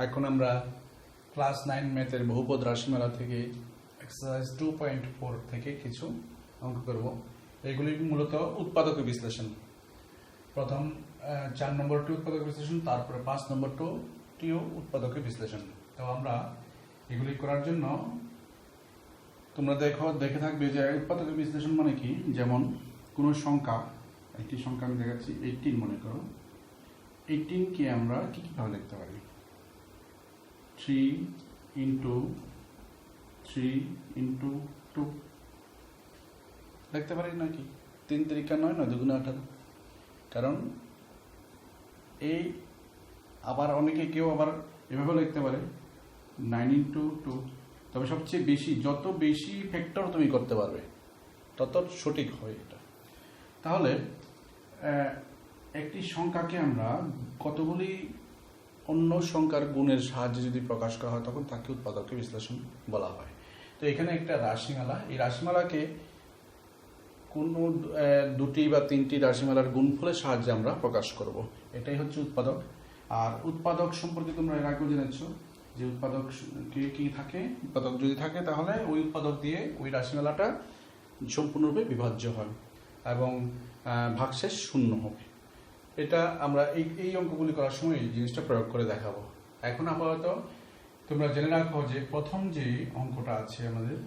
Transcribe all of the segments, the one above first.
এখন আমরা ক্লাস 9 ম্যাথের বহুপদ রাশিমালা থেকে এক্সারসাইজ 2.4 থেকে কিছু অঙ্ক করব। এগুলি মূলত উৎপাদক বিশ্লেষণ। প্রথম 4 নম্বরটি উৎপাদক বিশ্লেষণ, তারপরে 5 নম্বরটিও উৎপাদক বিশ্লেষণ। তো আমরা এগুলি করার জন্য তোমরা দেখে থাকবে যে উৎপাদক বিশ্লেষণ মানে কি। যেমন কোনো সংখ্যা, একটি সংখ্যা আমি দেখাচ্ছি 18 মনে করো। 18 কে আমরা কিভাবে লিখতে পারি? 3 into 3 into 2 লিখতে পারি নাকি? 3 তিরিকা 9, 9 দুগুণে 18। কারণ এই আবার অনেকে কেউ আবার এভাবে লিখতে পারে 9 into 2। তবে সবচেয়ে বেশি, যত বেশি ফ্যাক্টর তুমি করতে পারবে তত সঠিক হয় এটা। তাহলে একটি সংখ্যাকে আমরা কতগুলি অন্য সংখ্যার গুণের সাহায্যে যদি প্রকাশ করা হয় তখন তাকে উৎপাদক বিশ্লেষণ বলা হয়। তো এখানে একটা রাশিমালা, এই রাশিমালাকে কোনো দুটি বা তিনটি রাশিমালার গুণফলের সাহায্যে আমরা প্রকাশ করব, এটাই হচ্ছে উৎপাদক। আর উৎপাদক সম্পর্কে তোমরা এর আগেও জেনেছ যে উৎপাদক কি থাকে। উৎপাদক যদি থাকে তাহলে ওই উৎপাদক দিয়ে ওই রাশিমালাটা সম্পূর্ণরূপে বিভাজ্য হয় এবং ভাগশেষ শূন্য হবে। এটা আমরা এই অঙ্কগুলি করার সময় এই জিনিসটা প্রয়োগ করে দেখাবো। এখন আপাতত তোমরা জেনে রাখো যে প্রথম যে অঙ্কটা আছে আমাদের,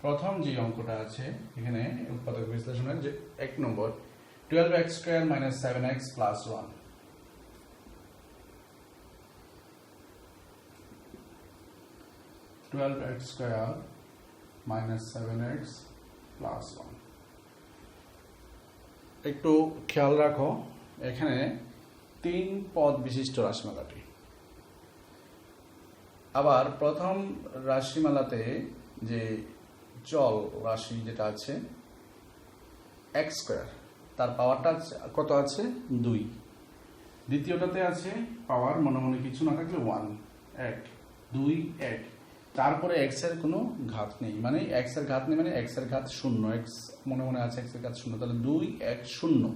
প্রথম যে অঙ্কটা আছে এখানে উৎপাদক বিশ্লেষণের যে 1 নম্বর 12x square - 7x + 1। x square - 7x + 1। একটু খেয়াল রাখো এখানে 3 পদ বিশিষ্ট রাশিমালাটি। আবার প্রথম রাশিমালাতে যে চল রাশি যেটা আছে x স্কয়ার, তার পাওয়ারটা কত আছে? 2। দ্বিতীয়টাতে আছে পাওয়ার মনে মনে কিছু না থাকলে 1, 1, 2, 1। তারপরে x এর কোনো ঘাত নেই, মানে x এর ঘাত নেই মানে x এর ঘাত 0। x মনে মনে আছে x এর ঘাত 0, তাহলে 2, 1, 0,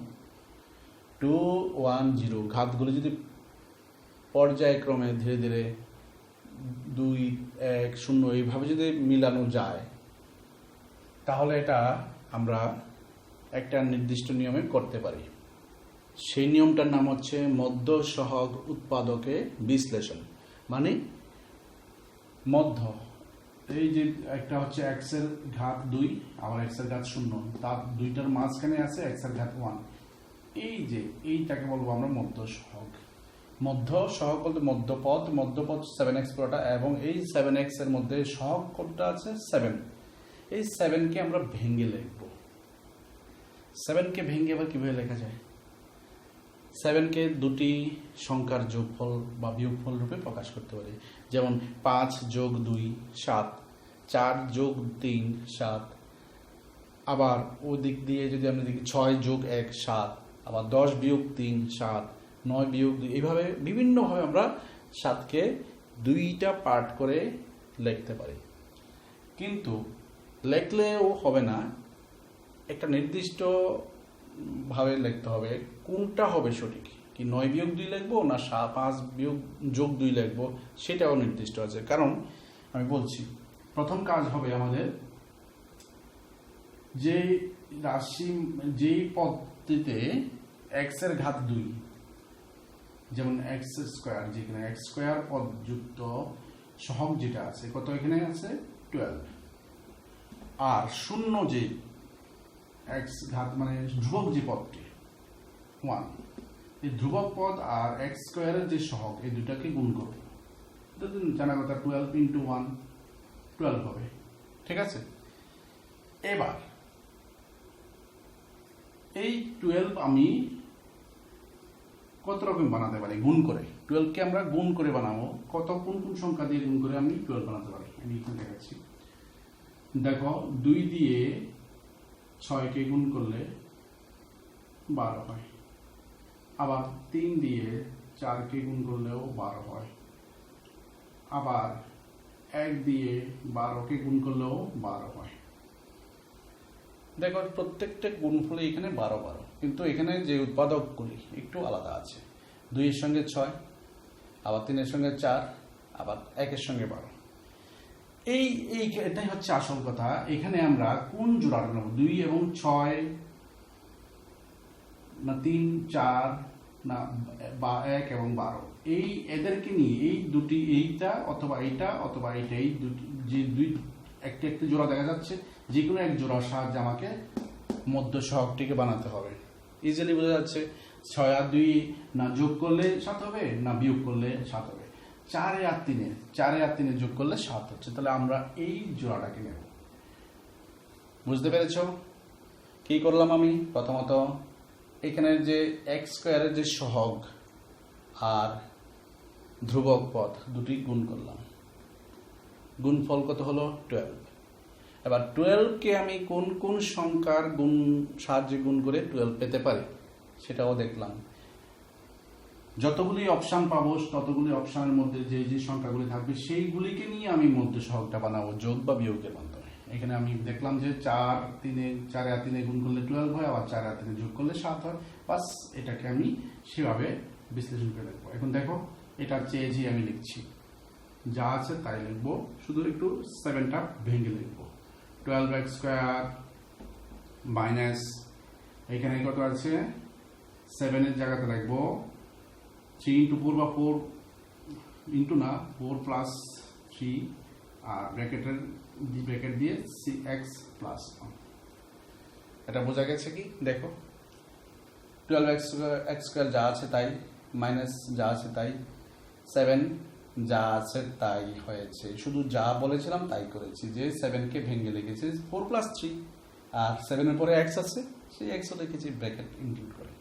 2, 1, 0। ঘাতগুলো যদি পর্যায়ক্রমে ধীরে ধীরে 2, 1, 0 এইভাবে যদি মিলানো যায় তাহলে এটা আমরা একটা নির্দিষ্ট নিয়মে করতে পারি। সেই নিয়মটার নাম হচ্ছে মধ্য সহগ উৎপাদকে বিশ্লেষণ। মানে মধ্য, এই যে একটা হচ্ছে x এর ঘাত 2 আবার x এর ঘাত 0, তার দুইটার মাঝখানে আছে x এর ঘাত 1। এই যে এইটাকে বলবো আমরা মধ্য সহগ। মধ্য সহগ বলতে মধ্যপদ, মধ্যপদ 7x পুরোটা, এবং এই 7x এর মধ্যে সহগ কোনটা আছে? 7। এই 7 কে আমরা ভেঙে লিখব। 7 কে ভেঙে আবার কিভাবে লেখা যায়? 7 কে দুটি সংখ্যার যোগফল বা বিয়োগফল রূপে প্রকাশ করতে পারি। যেমন 5 যোগ 2 7, 4 যোগ 3 7, আবার ওই দিক দিয়ে যদি আমরা দেখি 6 যোগ 1 7, আবার 10 বিয়োগ 3 7, 9 বিয়োগ 2। এইভাবে বিভিন্নভাবে আমরা 7কে দুইটা পার্ট করে লিখতে পারি। কিন্তু লেখলেও হবে না, একটা নির্দিষ্ট ভাবে লিখতে হবে। কোনটা হবে সঠিক, কি 9 বিয়োগ 2 লিখবো না 5 বিয়োগ যোগ 2 লিখবো, সেটাও নির্দিষ্ট আছে। কারণ আমি বলছি প্রথম কাজ হবে আমাদের যে রাশি, যেই পদটিতে x এর ঘাত 2, যেমন x স্কয়ার, যেখানে x স্কয়ার পদ যুক্ত সহগ যেটা আছে কত এখানে আছে? 12। আর শূন্য যে x ঘাত মানে ধ্রুবক যে পদটি 1, এই ধ্রুবক পদ আর x স্কয়ারের যে সহগ, এই দুটাকে গুণ করব। এটা তো জানা কথা, 12 into 1 12 হবে। ঠিক আছে? এবার এই 12 আমি কত রকম বানাতে পারি? গুণ করে। 12 কে আমরা গুণ করে বানাবো। কোন কোন সংখ্যা দিয়ে গুণ করে আমি 12 বানাতে পারি আমি এখানে দেখাচ্ছি। দেখো 2 দিয়ে 6 কে গুণ করলে 12 হয়। আবার 3 দিয়ে 4 কে গুণ করলেও 12 হয়। আবার 1 দিয়ে 12 কে গুণ করলেও 12 হয়। দেখো প্রত্যেকটা গুণফলে এখানে 12 কিন্তু এখানে যে উৎপাদকগুলি একটু আলাদা আছে। 2 এর সঙ্গে 6, আবার 3 এর সঙ্গে 4, আবার 1 এর সঙ্গে 12। এটাই হচ্ছে আসল কথা। এখানে আমরা কোন জোড়াটা নেব, 2 এবং 6 না 3, 4 না 1 এবং 12, এদেরকে নিয়ে এই দুটি, এইটা অথবা এইটা অথবা এইটা, এই দুটি যে একটি জোড়া দেখা যাচ্ছে, যে কোনো এক জোড়ার সাহায্যে আমাকে মধ্য সহগটিকে বানাতে হবে। ইজিলি বোঝা যাচ্ছে। 6 আর 2 না যোগ করলে 7 হবে, না বিয়োগ করলে 7 হবে। 4 আর 3 যোগ করলে 7 হচ্ছে। তাহলে আমরা এই জোড়াটাকে নেব। বুঝতে পেরেছ কি করলাম আমি? প্রথমত এখানে যে এক্স স্কোয়ারের যে সহগ আর ধ্রুবক পদ দুটি গুণ করলাম, গুণফল কত হলো? 12। এবার 12কে আমি কোন কোন সংখ্যার গুণ সাহায্যে গুণ করে 12 পেতে পারি সেটাও দেখলাম। যতগুলি অপশান পাবো ততগুলি অপশানের মধ্যে যে যে সংখ্যাগুলি থাকবে সেইগুলিকে নিয়ে আমি মধ্য সহগটা বানাবো, যোগ বা বিয়োগের মাধ্যমে। এখানে আমি দেখলাম যে 4 আর 3 গুণ করলে 12 হয়, আবার 4 আর 3 যোগ করলে 7 হয়। বাস, এটাকে আমি সেভাবে বিশ্লেষণ করে লিখবো। এখন দেখো, এটার চেয়ে আমি লিখছি, যা আছে তাই লিখবো, শুধু একটু 7টা ভেঙে লিখবো। 12x স্কোয়ার মাইনাস, এখানে কত আছে? 7 এর জায়গাতে লিখবো 3 ইন্টু 4 বা 4 ইন্টু না 4 প্লাস 3, আর ব্র্যাকেট দিয়ে x প্লাস 1। এটা বোঝা গেছে কি? দেখো, 12x স্কোয়ার যা আছে তাই, মাইনাস যা আছে তাই, 7 যা আছে তাই হয়েছে। শুধু যা বলেছিলাম তাই করেছি, যে 7কে ভেঙে লিখেছি 4 প্লাস 3, আর 7 এর পরে x আছে, সেই x লিখেছি ব্র্যাকেট ইনক্লুড করে,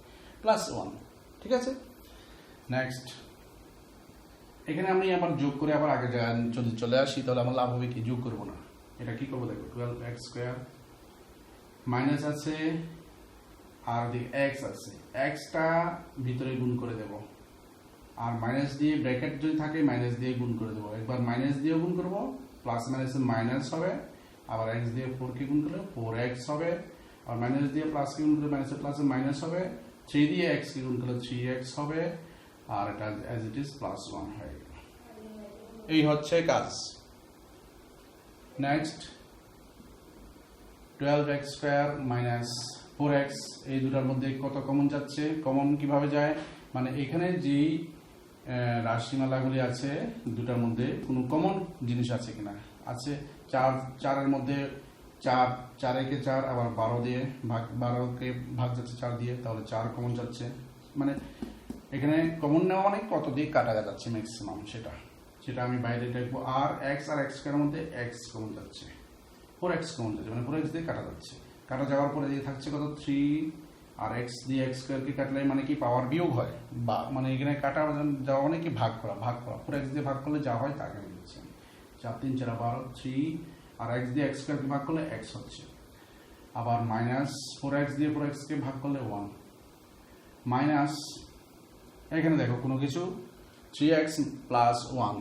প্লাস 1। ঠিক আছে, নেক্সট। এখানে আমি আবার যোগ করে আবার আগে যদি চলে আসি, তাহলে আমার লাভ হবে কি? যোগ করবো না, এটা কি করবো? দেখো, 12x স্কোয়ার মাইনাস আছে আর x আছে, xটা ভিতরে গুণ করে দেব, আর মাইনাস দিয়ে ব্র্যাকেট যদি থাকে মাইনাস দিয়ে গুণ করে দেবো। একবার মাইনাস দিয়ে গুণ করবো, প্লাস মাইনাসে মাইনাস হবে, আবার x দিয়ে 4 কে গুণ করলে 4x হবে, আর মাইনাস দিয়ে প্লাস কে গুণ করলে মাইনাসে প্লাসে মাইনাস হবে, 3 দিয়ে x কে গুণ করলে 3x হবে, আর এটা অ্যাজ ইট ইজ প্লাস 1 হয়ে গেল। এই হচ্ছে কাজ। Next, 12x square minus 4x, এই দুটার মধ্যে কত কমন যাচ্ছে? কমন কিভাবে যায়? মানে এখানে যেই রাশিমালাগুলি আছে দুটার মধ্যে কোনো কমন জিনিস আছে কিনা? আছে। 4 এর মধ্যে 4 একে 4, আবার 12 দিয়ে 12কে ভাগ যাচ্ছে 4 দিয়ে, তাহলে 4 কমন যাচ্ছে। মানে এখানে কমন নেওয়া মানে কত দিয়ে কাটা যাচ্ছে ম্যাক্সিমাম, সেটা আমি বাইরে লিখবো। আর x আর x স্কয়ারের মধ্যে x কমন যাচ্ছে, 4x কমন যাচ্ছে, মানে 4x দিয়ে কাটা যাচ্ছে। কাটা যাওয়ার পরে দিয়ে থাকছে কত? 3, আর x দিয়ে x স্কয়ারকে কাটলে মানে কি পাওয়ার বিয়োগ হয়, বা মানে এখানে কাটা যাওয়া মানে কি ভাগ করা। 4x দিয়ে ভাগ করলে যা হয় তাকে আমি লিখছি। 4 3 4 12, 3 আর x দিয়ে x স্কয়ারকে ভাগ করলে x হচ্ছে, আবার মাইনাস 4x দিয়ে 4x কে ভাগ করলে 1, মাইনাস এখানে দেখো কোনো কিছু 3x plus 1,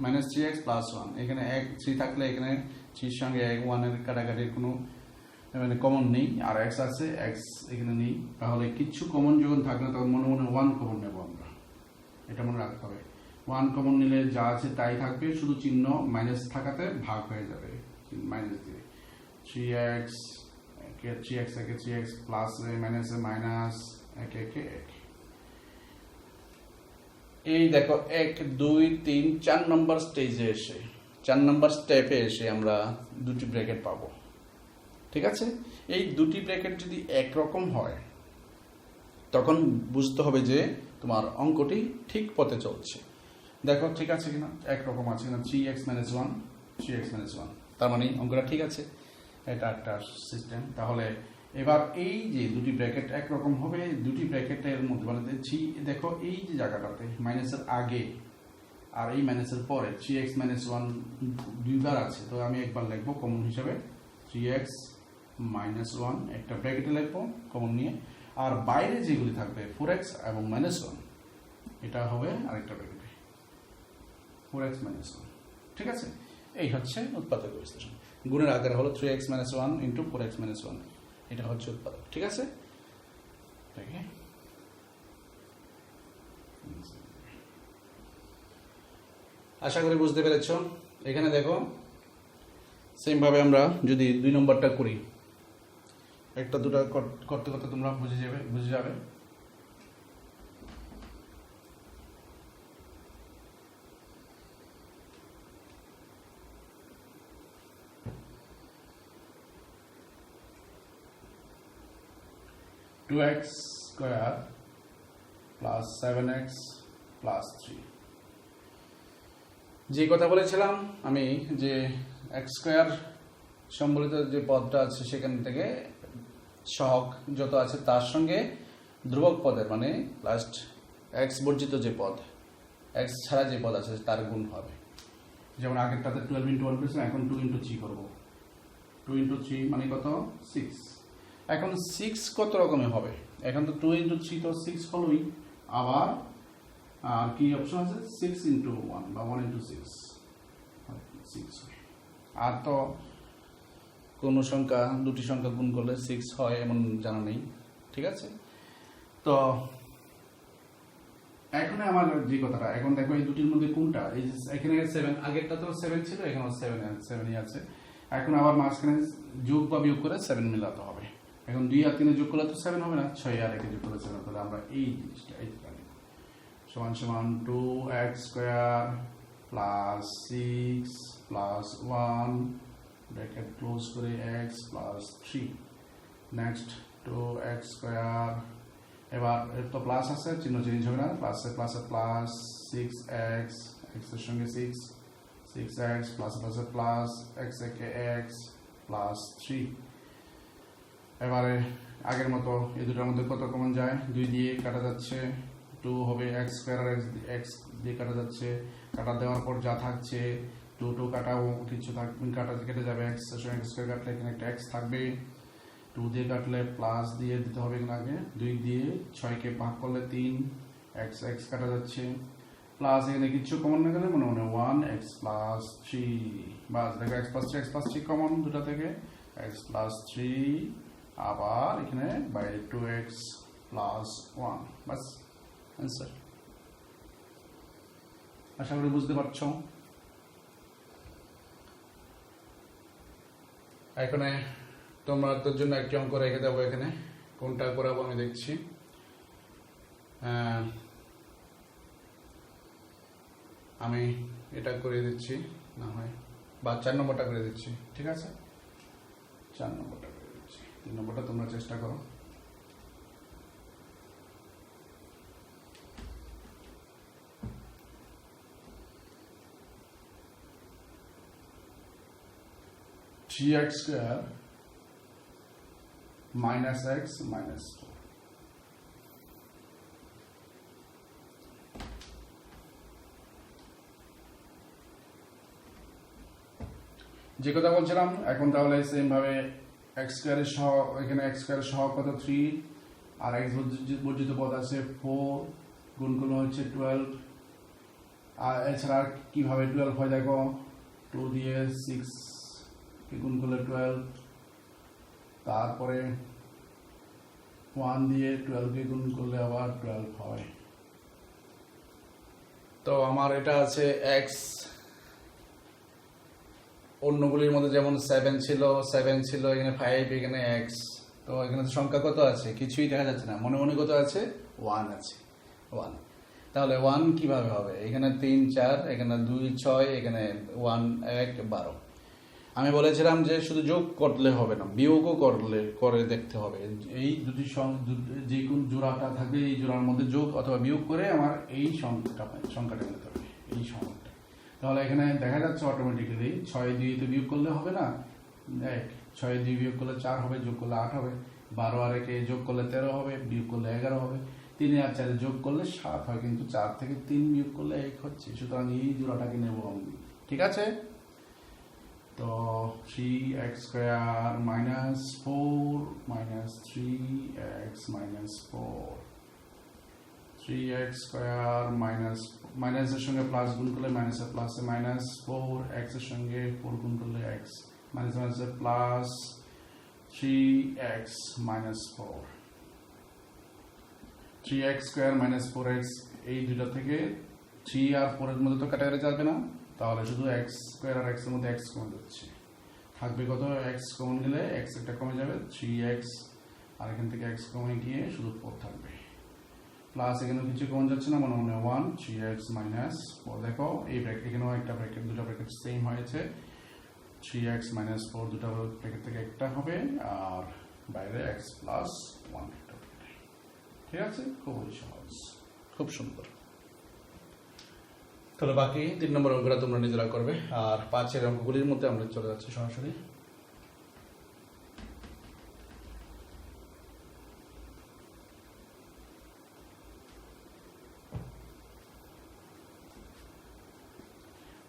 minus 3x plus 1, এখানে 3 থাকলে এখানে 3 সঙ্গে 1 এর কাটাকাটির কোনো মানে কমন নেই, আর x আছে, x এখানে নেই, তাহলে কিছু কমন যখন থাকলে তখন মনে 1 কমন নেব আমরা, এটা মনে রাখতে হবে। 1 কমন নিলে যা আছে তাই থাকবে, শুধু চিহ্ন মাইনাস থাকাতে ভাগ হয়ে যাবে মাইনাস দিয়ে। 3x একে 3x প্লাস মাইনাসে মাইনাস, একে 1। এই দেখো 1 2 3 4 নম্বর স্টেজে এসে, 4 নম্বর স্টেপে এসে আমরা দুটি ব্র্যাকেট পাবো। ঠিক আছে, এই দুটি ব্র্যাকেট যদি একরকম হয় তখন বুঝতে হবে যে তোমার অঙ্কটি ঠিক পথে চলছে। দেখো ঠিক আছে কিনা, একরকম আছে কিনা, 3x - 1 3x - 1, তার মানে অঙ্কটা ঠিক আছে। এটা একটা সিস্টেম। তাহলে এবার এই যে দুটি ব্র্যাকেট একরকম হবে, দুটি ব্র্যাকেটের মধ্যে মানে দেখো এই যে জায়গাটাতে মাইনাসের আগে আর এই মাইনাসের পরে 3x - 1 দুইবার আছে, তো আমি একবার লিখবো কমন হিসাবে 3x - 1, একটা ব্র্যাকেটে লিখবো কমন নিয়ে, আর বাইরে যেগুলি থাকবে 4x এবং -1, এটা হবে আরেকটা ব্র্যাকেটে 4x - 1। ঠিক আছে, এই হচ্ছে উৎপাদক বিশ্লেষণ। গুণের আকারে হলো 3x - 1 × 4x - 1। এটা হচ্ছে উৎপাদক, ঠিক আছে? আশা করি বুঝতে পেরেছ। এখানে দেখো সেম ভাবে আমরা যদি 2 নম্বরটা করি, একটা দুটা করতে করতে তোমরা বুঝে যাবে। Two x square plus 7x plus 3। যে কথা বলেছিলাম আমি যে এক্স স্কোয়ার সম্বলিত যে পদটা আছে সেখান থেকে সহগ যত আছে তার সঙ্গে ধ্রুবক পদের মানে লাস্ট এক্স বর্জিত যে পদ, এক্স ছাড়া যে পদ আছে তার গুণ হবে। যেমন আগেরটাতে 12 × 1 করেছিলাম, এখন 2 × 3 করবো। 2 × 3 মানে কত? 6। এখন 6 কত রকমের হবে? এখন তো 2 × 3 তো 6 হলোই, আবার আর কি অপশন আছে? 6 × 1 বা 1 × 6 হয়। আর তো কোনো সংখ্যা দুটি সংখ্যা গুণ করলে 6 হয় এমন জানা নেই, ঠিক আছে? তো এখন আমার যে কথাটা, এখন দেখো এই দুটির মধ্যে কোনটা, এই এখানে 7, আগেরটা তো 7 ছিল, এখানে 7ই আছে। এখন আবার মাঝখানে যোগ বা বিয়োগ করে 7 মেলাতে হবে। এখন 2 আর 3 যোগ করলে তো 7 হবে না, 6 আর 1 যোগ করলে 7 হবে। তাহলে আমরা এই জিনিসটা সমান সমান 2x square plus 6 plus 1 bracket close করে x plus 3। Next 2x square, এবার তো প্লাস আছে, চিহ্ন চেঞ্জ হবে না, প্লাসে প্লাসে প্লাস 6x, x এর সঙ্গে 6x প্লাস প্লাসে প্লাস x একে x প্লাস 3। এবারে আগের মতো এই দুটোর মধ্যে কত কমন যায়? 2 দিয়ে কাটা যাচ্ছে, 2 হবে, x স্কয়ার আর x দিয়ে কাটা যাচ্ছে, কাটা দেওয়ার পর যা থাকছে 2 কাটাও কিছু কেটে যাবে, x এর সঙ্গে x স্কয়ার কাটলে এখানে একটা x থাকবে, 2 দিয়ে কাটলে প্লাস দিয়ে দিতে হবে এখানে আগে, 2 দিয়ে 6 কে ভাগ করলে 3, x কাটা যাচ্ছে, প্লাস এখানে কিছু কমন না গেলে মনে মনে 1x প্লাস 3, বাস দেখো x প্লাস 3 কমন দুটা থেকে, x প্লাস 3, আবার এখানে বাইরে 2x প্লাস 1, বাস অ্যান্সার। আশা করি বুঝতে পারছো। এখানে তোমাদের জন্য একটি অঙ্ক রেখে দেবো, এখানে কোনটা করাবো আমি দেখছি। আমি এটা করে দিচ্ছি না হয়, বা 4 নম্বরটা করে দিচ্ছি, ঠিক আছে? 4 নম্বরটা করে দিচ্ছি, 3 নম্বরটা তোমরা চেষ্টা করো। x square minus x minus 4। যে কথা বলছিলাম, এখন তাহলে সেম ভাবে x স্কয়ারের সহ, এখানে x স্কয়ারের সহ কত 3, আর x বর্জিত পদ আছে 4, গুণ করলে হচ্ছে 12। আর এছাড়া কিভাবে 12 হয় দেখো, 2 দিয়ে 6 কে গুণ করলে 12, তারপরে 1 দিয়ে 12 কে গুণ করলে আবার 12 হয়। তো আমার এটা আছে x, অন্যগুলির মধ্যে যেমন 7 ছিল, এখানে 5, এখানে x। তো এখানে সংখ্যা কত আছে কিছুই দেখা যাচ্ছে না, মনে মনে কত আছে? 1 আছে, 1। তাহলে 1 কিভাবে হবে? এখানে 3 4, এখানে 2 6, এখানে 1 1 12। আমি বলেছিলাম যে শুধু যোগ করলে হবে না, বিয়োগও করে দেখতে হবে। এই দুটি যে কোন জোড়াটা থাকবে এই জোড়ার মধ্যে যোগ অথবা বিয়োগ করে আমার এই সংখ্যাটা নিতে হবে, এই সংখ্যাটা। তাহলে এখানে দেখা যাচ্ছে অটোমেটিক্যালি 6 দিয়ে তো বিয়োগ করলে হবে না, 6 দিয়ে বিয়োগ করলে 4 হবে, যোগ করলে 8 হবে, 12 আর 1 যোগ করলে 13 হবে, বিয়োগ করলে 11 হবে, 3 আর 4 যোগ করলে 7 হয়, কিন্তু 4 থেকে 3 বিয়োগ করলে 1 হচ্ছে। সুতরাং এই জোড়াটাকে নেব আমি, ঠিক আছে? তো 3x square minus 4 minus 3x minus 4, 3x square মাইনাসের সঙ্গে প্লাস গুণ করলে মাইনাসের প্লাসে মাইনাস 4, x এর সঙ্গে 4 গুণ করলে x, মাইনাস মাইনাসে plus 3x minus 4 3x square minus 4x এই দুটো থেকে 3 আর 4 এর মধ্যে তো কাটাকাটি যাবে না, তাহলে শুধু x স্কয়ার আর x এর মধ্যে x কমন যাচ্ছে, থাকবে কত x কমন গেলে x একটা কমে যাবে 3x আর এখান থেকে x কমে গিয়ে শুধু 4 থাকবে, প্লাস এখানে কিছু কমন যাচ্ছে না, মনে মনে 1 3x মাইনাস 4 দেখো এই ব্র্যাকেট এখানেও একটা ব্র্যাকেট দুটো ব্র্যাকেট সেম হয়েছে 3x মাইনাস 4 দুটো ব্র্যাকেট থেকে একটা হবে আর বাইরে x প্লাস 1 একটা হবে। ঠিক আছে, খুবই সহজ, খুব সুন্দর। তাহলে বাকি 3 নম্বর অঙ্কটা তোমরা নিজেরা করবে, আর 5 এর অঙ্কগুলির মধ্যে আমরা চলে যাচ্ছি সরাসরি।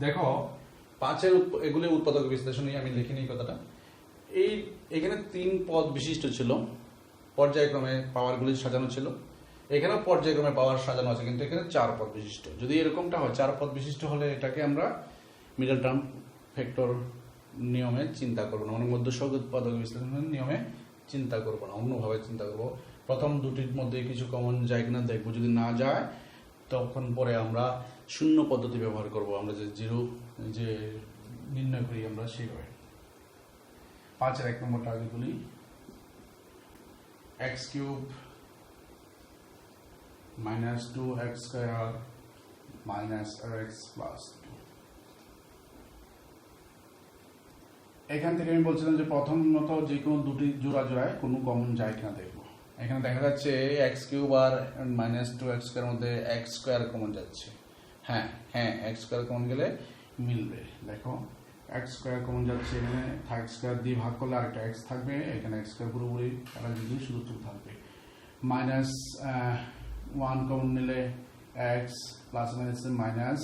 দেখো 5 এর এগুলি উৎপাদক বিশ্লেষণে আমি লিখিনি কথাটা। এখানে 3 পদ বিশিষ্ট ছিল, পর্যায়ক্রমে পাওয়ারগুলি সাজানো ছিল, এখানেও পর্যায়ক্রমে পাওয়ার সাজানো আছে, কিন্তু এখানে 4 পদ বিশিষ্ট। যদি এরকমটা হয় 4 পদ বিশিষ্ট হলে এটাকে আমরা মিডল টার্ম ফ্যাক্টর নিয়মে চিন্তা করবো না, মানে মধ্যসহগ উৎপাদক বিশ্লেষণের নিয়মে চিন্তা করবো না, অন্যভাবে চিন্তা করবো। প্রথম দুটির মধ্যে কিছু কমন যায় কিনা দেখবো, যদি না যায় তখন পরে আমরা শূন্য পদ্ধতি ব্যবহার করব, আমরা যে জিরো যে নির্ণয় করি আমরা সেইভাবে। 5 এর 1 নম্বরটা আগে বলি, x cube minus 2x square minus x plus 2। এখান থেকে আমি বলছিলাম যে প্রথমত যে কোনো দুটি জোড়ায় কোনো কমন যায় কিনা দেখবো। এখানে দেখা যাচ্ছে x কিউব আর মাইনাস 2x স্কয়ার মধ্যে x স্কয়ার কমন যাচ্ছে, হ্যাঁ x স্কয়ার কমন গেলে মিলবে। দেখো x স্কয়ার কমন যাচ্ছে, এখানে x স্কয়ার দিয়ে ভাগ করলে আরেকটা x থাকবে, এখানে x স্কয়ার পুরোপুরি কাটা যদি শুধু 2 থাকবে। মাইনাস 1 কমন নিলে x প্লাস মাইনাস মাইনাস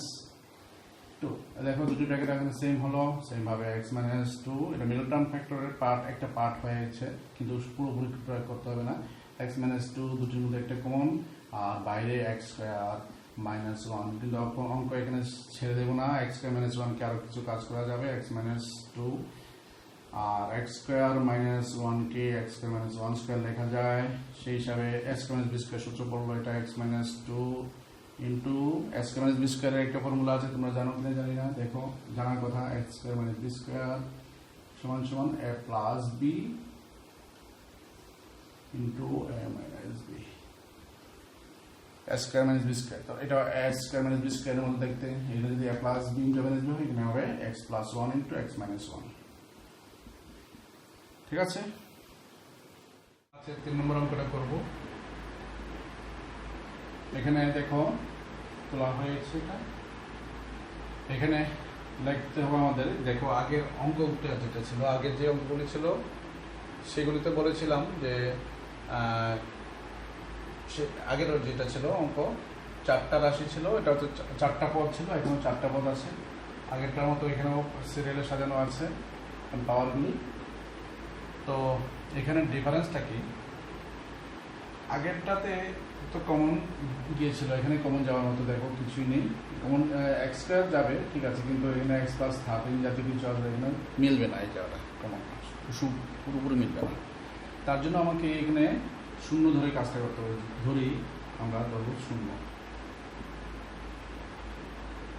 2। দেখো দুটি ব্র্যাকেট এখানে সেম হলো, সেম ভাবে x মাইনাস 2 এটা মিডল টার্ম ফ্যাক্টরের পার্ট, একটা পার্ট হয়েছে, কিন্তু পুরোপুরি প্রয়োগ করতে হবে না। x মাইনাস 2 দুটির মধ্যে একটা কমন, আর বাইরে x স্কয়ার মাইনাস 1, কিন্তু অঙ্ক এখানে ছেড়ে দেবো না, x স্কয়ার মাইনাস 1 কে আরো কিছু কাজ করা যাবে, x মাইনাস 2 আর x স্কয়ার মাইনাস 1 কে x স্কয়ার মাইনাস 1 স্কয়ার লেখা যায়, সেই হিসাবে x square minus b square সূত্র পড়লো, এটা x minus 2 into x square minus b স্কয়ারের একটা ফর্মুলা আছে, তোমরা জানো কিনা জানি না, দেখো জানার কথা, x square minus b square সমান সমান a plus b into a minus b, s square minus b square. তো এটা s স্কয়ার মাইনাস b স্কয়ারের মধ্যে দেখতে, এটা যদি a plus b into a minus b হয়, এখানে হবে x plus 1 into x minus 1। ঠিক আছে, আচ্ছা 3 নম্বর অঙ্কটা করব। এখানে দেখো তোলা হয়েছে, এটা এখানে লিখতে হবে আমাদের। দেখো আগের অঙ্কটা যেটা ছিল, আগের যে অঙ্কগুলি ছিল সেগুলিতে বলেছিলাম যে আগের যেটা ছিল অঙ্ক 4টা রাশি ছিল, এটা হচ্ছে 4টা পদ ছিল, এখানেও 4টা পদ আছে, আগেরটার মতো এখানেও সিরিয়ালে সাজানো আছে পাওয়ারগুলি। তো এখানে ডিফারেন্সটা কি, আগেরটাতে তো কমন গিয়েছিল, এখানে কমন যাওয়ার মতো দেখো কিছুই নেই, কমন x স্কয়ার যাবে ঠিক আছে, কিন্তু এখানে x প্লাস 13 জাতীয় কিছু আসবে, এখানে মিলবে না, এই জায়গাটা কমন পুরোপুরি মিলবে না। তার জন্য আমাকে এখানে শূন্য ধরে কাজটা করতে হবে, ধরি আমরা ধরবো 0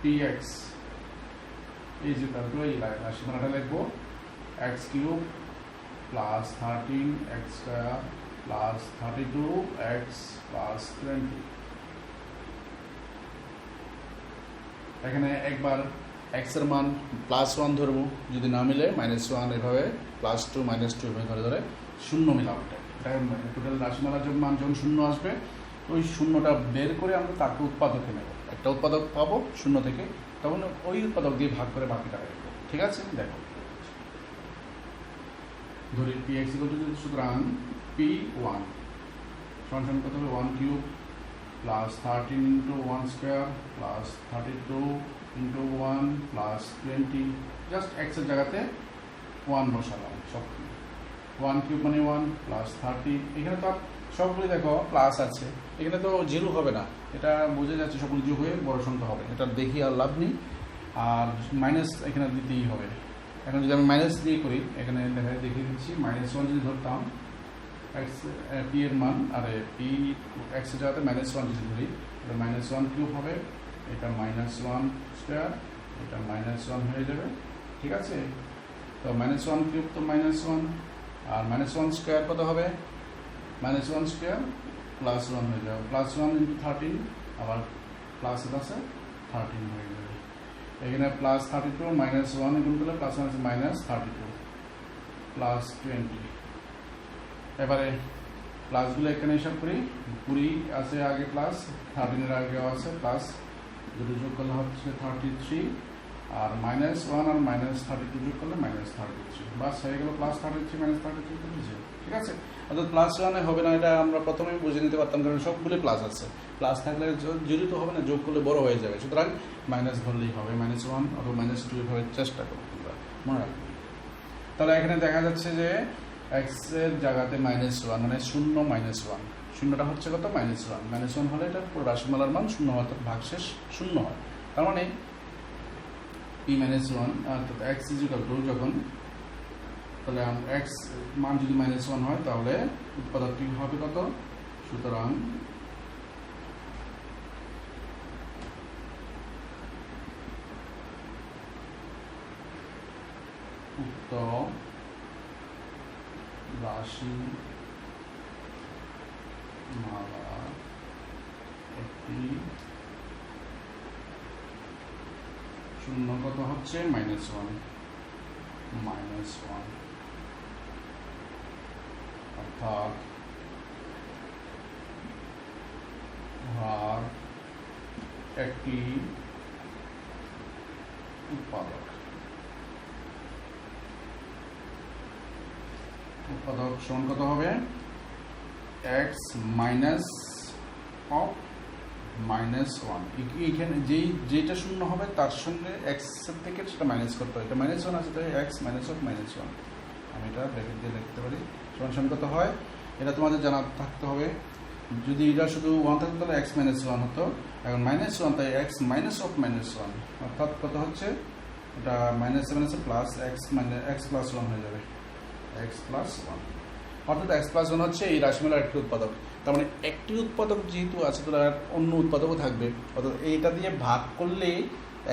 px, এই যে তারপরে এই রাশিমালাটা লিখবো x cube plus 13x square plus 32x plus 20। এখানে একবার x এর মান প্লাস 1 ধরবো, যদি না মিলে মাইনাস 1, এভাবে প্লাস 2 মাইনাস 2 এভাবে ধরে ধরে শূন্য মিলাবো। এটা টোটাল রাশিমালার মান যখন শূন্য আসবে, ওই শূন্যটা বের করে আমরা তাকে উৎপাদকে নেব, একটা উৎপাদক পাবো শূন্য থেকে, তখন ওই উৎপাদক দিয়ে ভাগ করে বাকিটা রাখবো। ঠিক আছে, দেখো ধরি px ইকুয়াল টু, সুতরাং p1 সমান সমান কত হবে 1 cube plus 13 into 1 square plus 32 into 1 plus 20, just x এর জায়গাতে 1 বসালাম, সব 1 কিউব মানে 1 প্লাস 30, এখানে তো সবগুলি দেখো প্লাস আছে, এখানে তো জিরো হবে না, এটা বোঝা যাচ্ছে সবগুলি যোগ হয়ে বড় সংখ্যা হবে, এটা দেখি আর লাভ নেই, আর মাইনাস এখানে দিতেই হবে, এখন যদি আমি মাইনাস দিয়ে করি, এখানে দেখিয়ে দিচ্ছি, -1 যদি ধরতাম এক্স পি এর মান, আর পি এক্সের জায়গাতে -1 যদি ধরি, এটা -1 কিউব হবে, এটা -1 স্কোয়ার, এটা -1 হয়ে যাবে। ঠিক আছে, তো -1 কিউব তো -1, আর -1 স্কোয়ার কত হবে, -1 স্কোয়ার +1 হয়ে যাবে, +1 × 13, আবার প্লাস আছে 13 হয়ে যাবে। এখানে +32 -1 গুণ করলে +1 আছে -32 +20। এবারে প্লাসগুলো এখানে হিসাব করি, 20 আছে আগে, প্লাস 13 এর আগেও আছে প্লাস, দুটো যোগ করলে হচ্ছে 33, আর -1 আর -32 যোগ করলে -33, বাস হয়ে গেল +33 -33 বুঝেছি। ঠিক আছে, অর্থাৎ +1 হবে না, এটা আমরা প্রথমেই বুঝে নিতে পারতাম, কারণ সবগুলো প্লাস আছে, প্লাস থাকলে জড়িত হবে না, যোগ করলে বড় হয়ে যাবে, সুতরাং মাইনাস ধরলেই হবে, -1 অথবা -2 এভাবে চেষ্টা করবো, তোমরা মনে রাখবে। তাহলে এখানে দেখা যাচ্ছে যে এক্স এর জায়গাতে -1 মানে 0 -1, শূন্যটা হচ্ছে কত, -1 হলে এটা পুরো রাশিমালার মান 0 হয়, অর্থাৎ ভাগশেষ 0 হয়। তার মানে p-1 অর্থাৎ x = যখন, তাহলে x মান যদি -1 হয় তাহলে উৎপাদকটি হবে কত, সুতরাং উক্ত রাশি মালা একটি শূন্য কত হচ্ছে -1, অর্থাৎ ভাগ একটি উৎপাদক সমান কত হবে, x -1। এইখানে যেটা শূন্য হবে তার সঙ্গে x এর থেকে সেটা মাইনাস করতে হবে, এটা -1 আছে তাই x -1, আমি এটা ব্র্যাকেট দিয়ে লিখতে পারি, সমান কত হয়, এটা তোমাদের জানা থাকতে হবে। যদি এটা শুধু 1 থাকতো তাহলে x -1 হতো, এখন -1 তাই x -1, অর্থাৎ কত হচ্ছে, এটা -7 প্লাস x +1 হয়ে যাবে, x +1, অর্থাৎ x +1 হচ্ছে এই রাশিমালার একটি উৎপাদক। তার মানে একটি উৎপাদক যেহেতু আছে, তাহলে আর অন্য উৎপাদকও থাকবে, অর্থাৎ এইটা দিয়ে ভাগ করলে,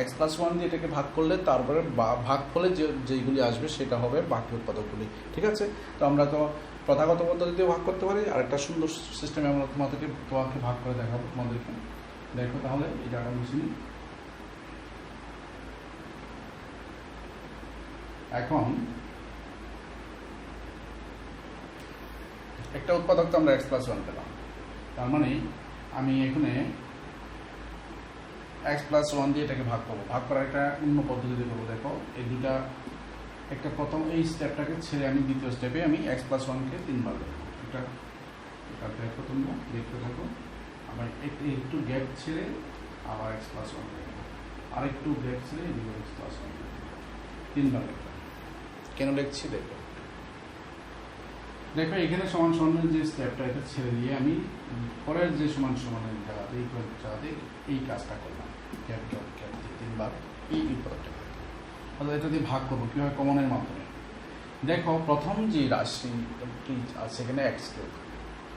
x +1 দিয়ে এটাকে ভাগ করলে তারপরে ভাগফলে যেইগুলি আসবে সেটা হবে বাকি উৎপাদকগুলি। ঠিক আছে, তো আমরা তো প্রথাগত পদ্ধতিতেও ভাগ করতে পারি, আর একটা সুন্দর সিস্টেমে আমরা তোমাকে ভাগ করে দেখাবো তোমাদেরকে। দেখো তাহলে এই ডাটা মেশিন, এখন একটা উৎপাদক তো আমরা x +1 পেলাম, তার মানে আমি এখানে x +1 দিয়ে এটাকে ভাগ করবো, ভাগ করার একটা অন্য পদ্ধতিতে করবো। দেখো এই দুটা, একটা প্রথম এই স্টেপটাকে ছেড়ে আমি দ্বিতীয় স্টেপে আমি x +1-কে 3 বার দেবো, এটা দেখো, তোমরা দেখতে থাকো, আবার একটু গ্যাপ ছেড়ে আবার x +1 দেবো, আর একটু গ্যাপ ছেড়ে এদিকে x +1 দেবো, 3 বার দেখো। কেন লিখছি দেখো, এখানে সমান সমানের যে স্টেপটা, এটা ছেড়ে দিয়ে আমি পরের যে সমান সমানের জায়গাতে এই কাজটা করলাম, ক্যাপিটাল 3 বার এই উৎপাদকটা, তাহলে এটা দিয়ে ভাগ করবো কীভাবে, কমনের মাধ্যমে। দেখো প্রথম যে রাশিটি আছে এখানে x3,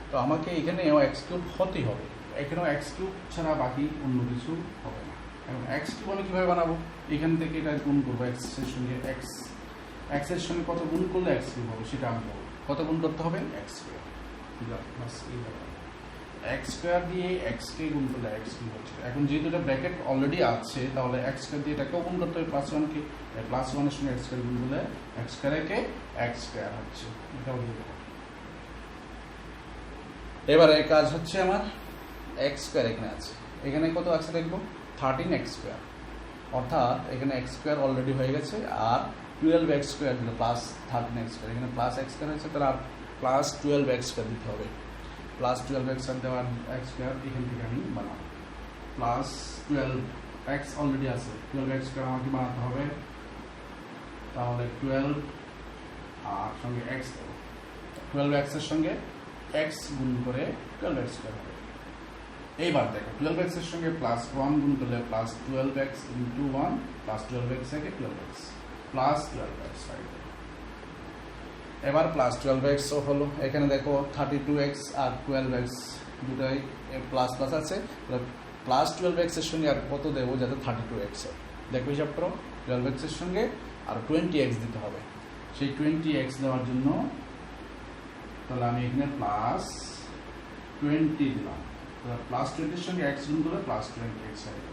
তো আমাকে এখানেও x3 হতেই হবে, এখানেও x3 ছাড়া বাকি অন্য কিছু হবে না। এবং x3 আমি কীভাবে বানাবো, এখান থেকে এটা গুণ করবো, x এর সঙ্গে কত গুণ করলে x3 হবে সেটা আমি বলবো, কত গুণ করতে হবে, x2 দিয়ে x-কে গুণ করলে x3 হচ্ছে। এখন যেহেতু এটা ব্র্যাকেট অলরেডি আছে, তাহলে x2 দিয়ে এটাকেও গুণ করতে হবে, +1-কে, +1 এর সঙ্গে x2 গুণ করলে x2-কে x2 হচ্ছে, এটাও দিয়ে দেবো। এবারে কাজ হচ্ছে আমার x2 এখানে আছে, এখানে কত আছে দেখবো, 13x2, অর্থাৎ এখানে x2 অলরেডি হয়ে গেছে, আর 12x2 দিল, +13x2, এখানে +x2 হয়েছে, তাহলে আর +12x2 দিতে হবে, +12x দেওয়ার x2 এখান থেকে আমি বানাবো, +12x অলরেডি আছে, 12x2 আমাকে বানাতে হবে, তাহলে 12 আর সঙ্গে x দেবো, 12x এর সঙ্গে x গুণ করে 12x2 হবে। এইবার দেখো 12x এর সঙ্গে +1 গুণ করলে +12x × 1 +12x থেকে 12x, প্লাস 12x। এবার প্লাস 12x হলো, এখানে দেখো 32x আর 12x দুটাই প্লাস প্লাস আছে, প্লাস 12x এর সঙ্গে আর কত দেবো যাতে 32x হয়। দেখো হিসাব করো, 12x এর সঙ্গে আর 20x দিতে হবে। সেই 20x দেওয়ার জন্য তাহলে আমি এখানে প্লাস 20 দিলাম, প্লাস 20 এর সঙ্গে x গুণ করলে প্লাস 20x হবে।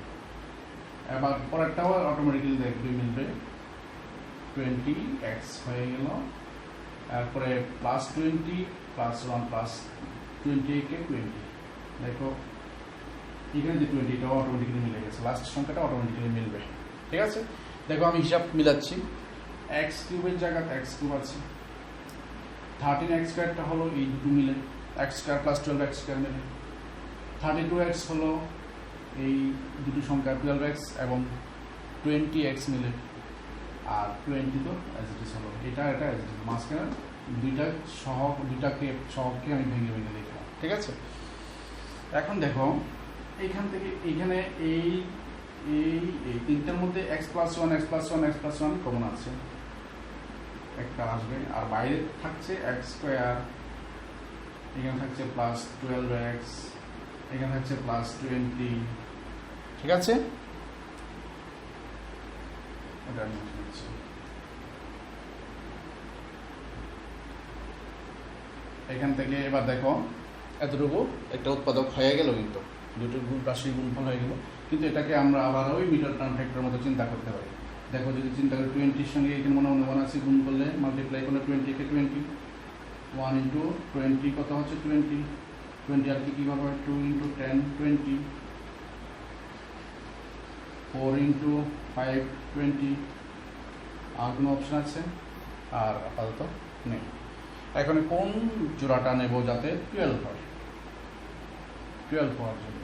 এবার পরেরটাও অটোমেটিক্যালি দেখবে মিলবে, 20x হয়ে গেল। তারপরে প্লাস 20 প্লাস 1 প্লাস 20 কে 20, দেখো এখানে যে 20 এটাও অটোমেটিক্যালি মিলে গেছে, লাস্ট সংখ্যাটা অটোমেটিক্যালি মিলবে। ঠিক আছে, দেখো আমি হিসাব মিলাচ্ছি, x কিউবের জায়গাতে x কিউব আছে, 13x স্কয়ারটা হলো এই দুটো মিলে x square plus 12x square মিলে, 32x হলো এই দুটো সংখ্যা 12x এবং 20x মিলে, আর 20 তো অ্যাজ ইট ইজ হলো, এটা অ্যাজ ইট ইজ, মাঝখানে দুইটাকে সহগকে আমি ভেঙে ভেঙে লিখলাম। ঠিক আছে, এখন দেখো এইখান থেকে এইখানে এই তিনটার মধ্যে x প্লাস 1 কমন আছে, একটা আসবে, আর বাইরে থাকছে x স্কয়ার, এখানে থাকছে প্লাস 12x, এখানে থাকছে প্লাস 20। ঠিক আছে, এটা আমি লিখছি। এখান থেকে এবার দেখো এতটুকু একটা উৎপাদক হয়ে গেল, কিন্তু দুটো রাশি গুণফল হয়ে গেল, কিন্তু এটাকে আমরা আবার ওই মিডল টার্ম ফ্যাক্টরের মতো চিন্তা করতে পারি। দেখো যদি চিন্তা করি 20-র সঙ্গে এখানে মনে মনে 1 আছে, গুণ করলে মাল্টিপ্লাই করলে 20 কে 20, 1 ইন্টু 20 কত হচ্ছে 20 আর কি হবে 2 ইন্টু 10 20, 4 ইন্টু 5 20, আর কোনো অপশন আছে? আর আপাতত নেই। এখন কোন জোড়াটা নেব যাতে 12 হয়? 12 হওয়ার জন্য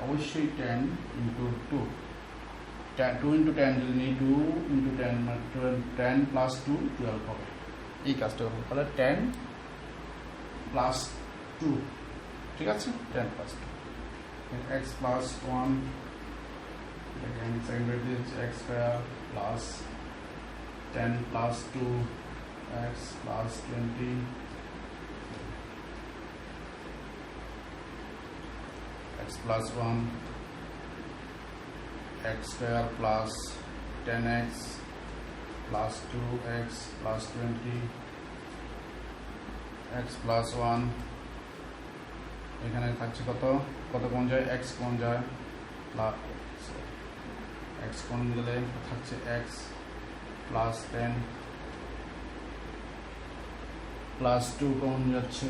অবশ্যই 10 ইন্টু 2, 2 ইন্টু 10 যদি নিই 2 ইন্টু 10 মানে 10 প্লাস 2 12 হবে। এই কাজটা হবে, তাহলে 10 প্লাস 2, ঠিক আছে, 10 plus 2, x plus 1, again second bracket x square plus 10 plus 2 x plus 20, x plus 1 x square plus 10x plus 2x plus 20, x plus 1 এখানে থাকছে কত কমন যায়, x কমন যায়, প্লাস x কমন গেলে থাকছে x প্লাস 10 প্লাস 2 কমন যাচ্ছে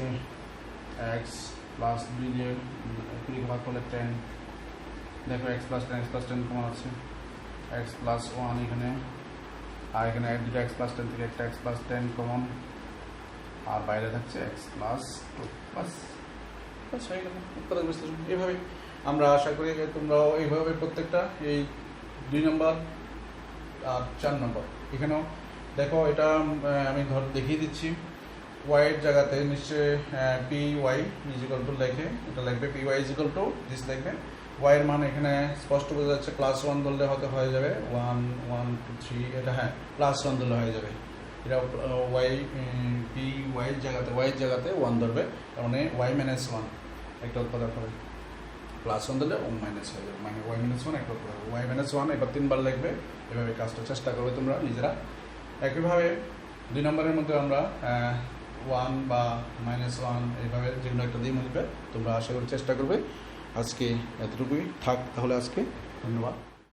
x plus 2 দিয়ে 2 ভাগ করলে 10, দেখো x প্লাস 10 কমন আছে, x প্লাস 1 এখানে, আর এখানে দুটো x প্লাস 10 থেকে একটা x প্লাস 10 কমন, আর বাইরে থাকছে x প্লাস 2, বাস হয়ে গেল উৎপাদক বিশ্লেষণ। এইভাবে আমরা আশা করি যে তোমরাও এইভাবে প্রত্যেকটা এই 2 নম্বর আর 4 নম্বর এখানেও দেখো, এটা আমি দেখিয়ে দিচ্ছি, y এর জায়গাতে নিশ্চয়ই পি ওয়াই ইজিক্যাল টু লেখে, এটা লিখবে p y is equal to this লিখবে, y এর মান এখানে স্পষ্ট বোঝা যাচ্ছে, প্লাস 1 ধরলে হয়তো হয়ে যাবে 1 1 2 3, এটা হ্যাঁ প্লাস 1 ধরলে হয়ে যাবে, এটা y পি ওয়াই এর জায়গাতে 1 ধরবে, তার মানে y মাইনাস 1 একটা উৎপাদক হবে, প্লাস 1 দিলে 1 মাইনাস হয়ে যাবে, মানে y মাইনাস 1 একটা উৎপাদক, y মাইনাস 1 এবার 3 বার লিখবে। এভাবে কাজটা চেষ্টা করবে তোমরা নিজেরা। একইভাবে 2 নম্বরের মধ্যে আমরা 1 বা -1 এইভাবে যেগুলো একটা দিয়ে মিলবে, তোমরা আশা করি চেষ্টা করবে। আজকে এতটুকুই থাক তাহলে, আজকে ধন্যবাদ।